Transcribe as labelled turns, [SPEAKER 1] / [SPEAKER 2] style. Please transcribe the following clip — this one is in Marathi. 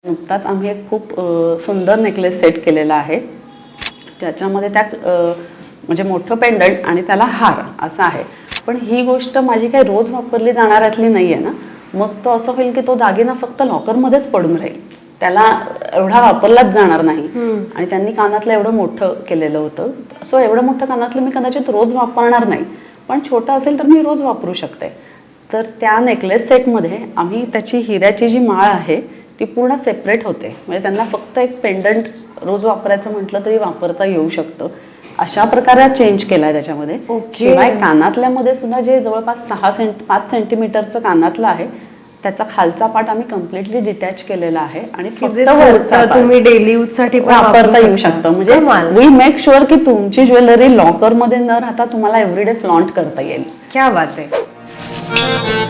[SPEAKER 1] नुकताच आम्ही एक खूप सुंदर नेकलेस सेट केलेला आहे, ज्याच्यामध्ये त्यात म्हणजे मोठं पेंडंट आणि त्याला हार असं आहे. पण ही गोष्ट माझी काही रोज वापरली जाणाऱ्यातली नाही आहे ना, मग तो असं होईल की तो दागिना फक्त लॉकरमध्येच पडून राहील, त्याला एवढा वापरलाच जाणार नाही. आणि त्यांनी कानातलं एवढं मोठं केलेलं होतं, सो एवढं मोठं कानातलं मी कदाचित रोज वापरणार नाही, पण छोटं असेल तर मी रोज वापरू शकते. तर त्या नेकलेस सेटमध्ये आम्ही त्याची हिऱ्याची जी माळ आहे ती पूर्ण सेपरेट होते, म्हणजे त्यांना फक्त एक पेंडंट रोज वापरायचं म्हटलं तरी वापरता येऊ शकतं, अशा प्रकारे चेंज केला आहे त्याच्यामध्ये. शिवाय कानातल्यामध्ये सुद्धा जे जवळपास 5 सेंटीमीटरचं कानातलं आहे, त्याचा खालचा पार्ट आम्ही कम्प्लिटली डिटॅच केलेला आहे आणि फक्त वरचा
[SPEAKER 2] तुम्ही डेली यूज साठी
[SPEAKER 1] वापरता येऊ शकतं. म्हणजे वी मेक शुअर की तुमची ज्वेलरी लॉकर मध्ये न राहता तुम्हाला एव्हरीडे फ्लॉन्ट करता येईल.
[SPEAKER 2] क्या बात आहे.